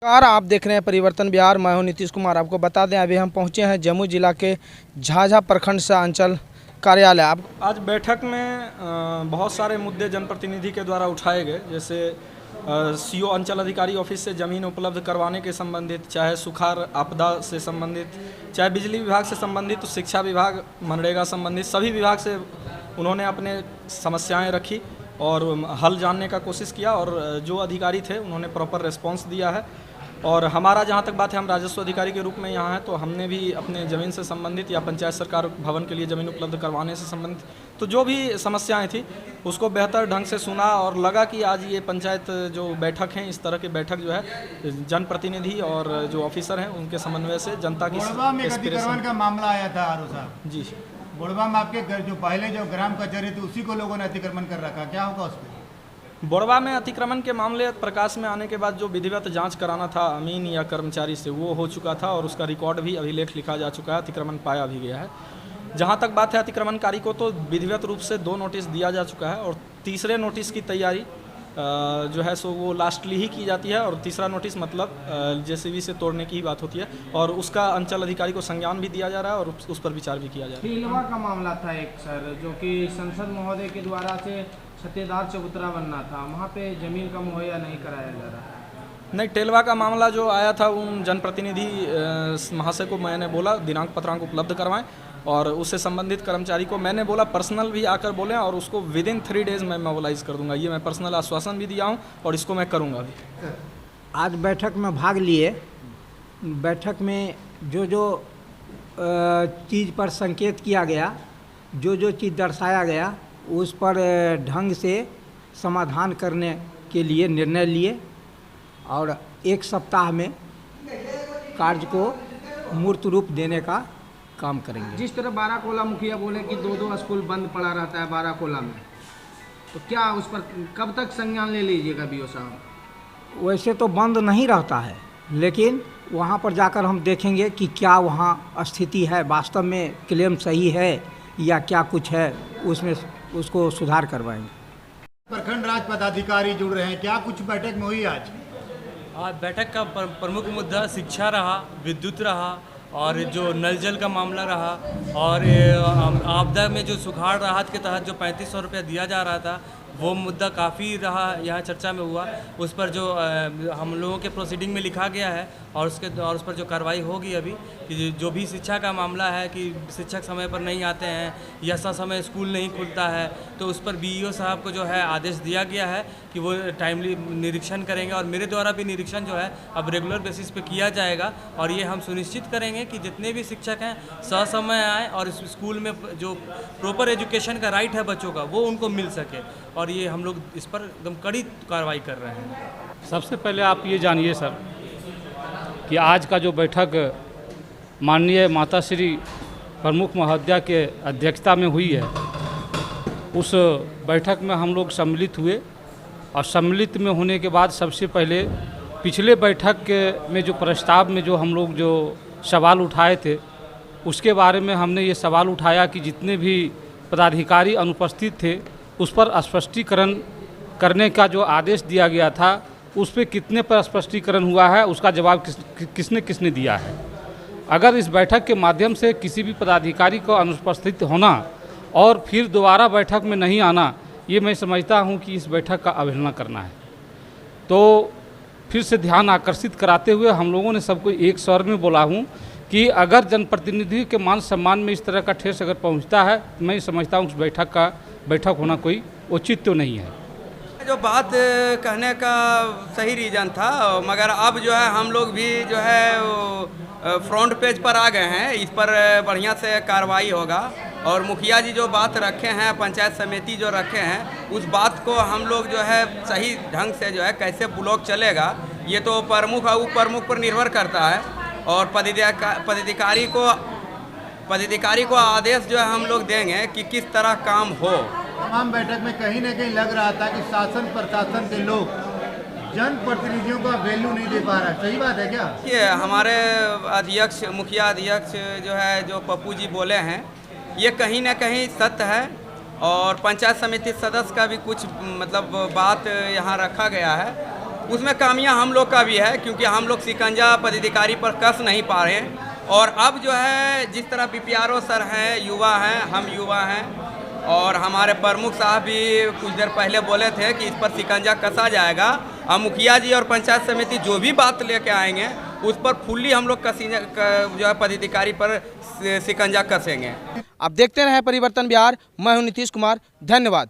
नमस्कार, आप देख रहे हैं परिवर्तन बिहार। मैं हूं नीतीश कुमार। आपको बता दें अभी हम पहुंचे हैं जमुई जिला के झाझा प्रखंड से अंचल कार्यालय। आप आज बैठक में बहुत सारे मुद्दे जनप्रतिनिधि के द्वारा उठाए गए, जैसे सीओ अंचल अधिकारी ऑफिस से ज़मीन उपलब्ध करवाने के संबंधित, चाहे सुखाड़ आपदा से संबंधित, चाहे बिजली विभाग से संबंधित, शिक्षा विभाग, मनरेगा संबंधित सभी विभाग से उन्होंने अपने समस्याएं रखी और हल जानने का कोशिश किया और जो अधिकारी थे उन्होंने प्रॉपर रिस्पॉन्स दिया है। और हमारा जहाँ तक बात है, हम राजस्व अधिकारी के रूप में यहाँ हैं, तो हमने भी अपने ज़मीन से संबंधित या पंचायत सरकार भवन के लिए ज़मीन उपलब्ध करवाने से संबंधित तो जो भी समस्याएं थी उसको बेहतर ढंग से सुना और लगा कि आज ये पंचायत जो बैठक हैं, इस तरह की बैठक जो है जनप्रतिनिधि और जो ऑफिसर हैं उनके समन्वय से जनता की अतिक्रमण का मामला आया था आरो साहब जी। बोड़वा में आपके घर जो पहले जो ग्राम कचहरी थी उसी को लोगों ने अतिक्रमण कर रखा, क्या होगा उस पर? बोड़वा में अतिक्रमण के मामले प्रकाश में आने के बाद जो विधिवत जांच कराना था अमीन या कर्मचारी से, वो हो चुका था और उसका रिकॉर्ड भी अभिलेख लिखा जा चुका है, अतिक्रमण पाया भी गया है। जहां तक बात है अतिक्रमणकारी को, तो विधिवत रूप से 2 नोटिस दिया जा चुका है और तीसरे नोटिस की तैयारी जो है सो वो लास्टली ही की जाती है। और तीसरा नोटिस मतलब जेसीबी से तोड़ने की ही बात होती है और उसका अंचल अधिकारी को संज्ञान भी दिया जा रहा है और उस पर विचार भी किया जा रहा है। टेलवा का मामला था एक सर, जो कि संसद महोदय के द्वारा से छत्तेदार चबूतरा बनना था, वहाँ पे जमीन का मुहैया नहीं कराया जा रहा है। नहीं, टेलवा का मामला जो आया था उन जनप्रतिनिधि महाशय को मैंने बोला दिनांक पत्रांक उपलब्ध करवाएं और उससे संबंधित कर्मचारी को मैंने बोला पर्सनल भी आकर बोलें और उसको विदिन 3 डेज़ में मोबिलाइज कर दूंगा। ये मैं पर्सनल आश्वासन भी दिया हूँ और इसको मैं करूँगा भी। आज बैठक में भाग लिए। बैठक में जो जो चीज़ पर संकेत किया गया, जो जो चीज़ दर्शाया गया, उस पर ढंग से समाधान करने के लिए निर्णय लिए और 1 सप्ताह में कार्य को मूर्त रूप देने का काम करेंगे। जिस तरह बाराकोला मुखिया बोले कि 2 स्कूल बंद पड़ा रहता है बाराकोला में, तो क्या उस पर कब तक संज्ञान ले लीजिएगा बीओ साहब? वैसे तो बंद नहीं रहता है, लेकिन वहाँ पर जाकर हम देखेंगे कि क्या वहाँ स्थिति है, वास्तव में क्लेम सही है या क्या कुछ है, उसमें उसको सुधार करवाएंगे। प्रखंड राज पदाधिकारी जुड़ रहे हैं, क्या कुछ बैठक में हुई आज? बैठक का प्रमुख मुद्दा शिक्षा रहा, विद्युत रहा और जो नल जल का मामला रहा और आपदा में जो सुखाड़ राहत के तहत जो 3500 रुपया दिया जा रहा था, वो मुद्दा काफ़ी रहा, यहाँ चर्चा में हुआ। उस पर जो हम लोगों के प्रोसीडिंग में लिखा गया है और उस पर जो कार्रवाई होगी अभी, कि जो भी शिक्षा का मामला है कि शिक्षक समय पर नहीं आते हैं या समय स्कूल नहीं खुलता है, तो उस पर बीईओ साहब को जो है आदेश दिया गया है कि वो टाइमली निरीक्षण करेंगे और मेरे द्वारा भी निरीक्षण जो है अब रेगुलर बेसिस पे किया जाएगा और ये हम सुनिश्चित करेंगे कि जितने भी शिक्षक हैं ससमय आएँ और इस स्कूल में जो प्रॉपर एजुकेशन का राइट है बच्चों का, वो उनको मिल सके और ये हम लोग इस पर एकदम कड़ी कार्रवाई कर रहे हैं। सबसे पहले आप ये जानिए सर कि आज का जो बैठक माननीय माता श्री प्रमुख महोदया के अध्यक्षता में हुई है, उस बैठक में हम लोग सम्मिलित हुए और सम्मिलित में होने के बाद सबसे पहले पिछले बैठक में जो प्रस्ताव में जो हम लोग जो सवाल उठाए थे, उसके बारे में हमने ये सवाल उठाया कि जितने भी पदाधिकारी अनुपस्थित थे उस पर स्पष्टीकरण करने का जो आदेश दिया गया था, उस पर कितने पर स्पष्टीकरण हुआ है, उसका जवाब किसने किसने दिया है। अगर इस बैठक के माध्यम से किसी भी पदाधिकारी को अनुपस्थित होना और फिर दोबारा बैठक में नहीं आना, ये मैं समझता हूँ कि इस बैठक का अवहेलना करना है। तो फिर से ध्यान आकर्षित कराते हुए हम लोगों ने सबको एक स्वर में बोला हूँ कि अगर जनप्रतिनिधि के मान सम्मान में इस तरह का ठेस अगर पहुँचता है, मैं समझता हूँ उस बैठक होना कोई उचित तो नहीं है। जो बात कहने का सही रीज़न था, मगर अब जो है हम लोग भी जो है फ्रंट पेज पर आ गए हैं, इस पर बढ़िया से कार्रवाई होगा और मुखिया जी जो बात रखे हैं, पंचायत समिति जो रखे हैं, उस बात को हम लोग जो है सही ढंग से जो है कैसे ब्लॉक चलेगा, ये तो प्रमुख और उप प्रमुख पर निर्भर करता है और पदाधिकारी को आदेश जो है हम लोग देंगे कि किस तरह काम हो। तमाम बैठक में कहीं ना कहीं लग रहा था कि शासन प्रशासन के लोग जनप्रतिनिधियों का वैल्यू नहीं दे पा रहा, सही बात है क्या? ये हमारे अध्यक्ष, मुखिया अध्यक्ष जो है जो पप्पू जी बोले हैं, ये कहीं ना कहीं सत्य है और पंचायत समिति सदस्य का भी कुछ मतलब बात यहाँ रखा गया है उसमें खामियां हम लोग का भी है, क्योंकि हम लोग शिकंजा पदाधिकारी पर कस नहीं पा रहे हैं। और अब जो है जिस तरह BPRO सर हैं, युवा हैं, हम युवा हैं, और हमारे प्रमुख साहब भी कुछ देर पहले बोले थे कि इस पर शिकंजा कसा जाएगा। हम मुखिया जी और पंचायत समिति जो भी बात लेके आएंगे उस पर फुल्ली हम लोग जो है पदाधिकारी पर शिकंजा कसेंगे। आप देखते रहे परिवर्तन बिहार। मैं हूं नीतीश कुमार। धन्यवाद।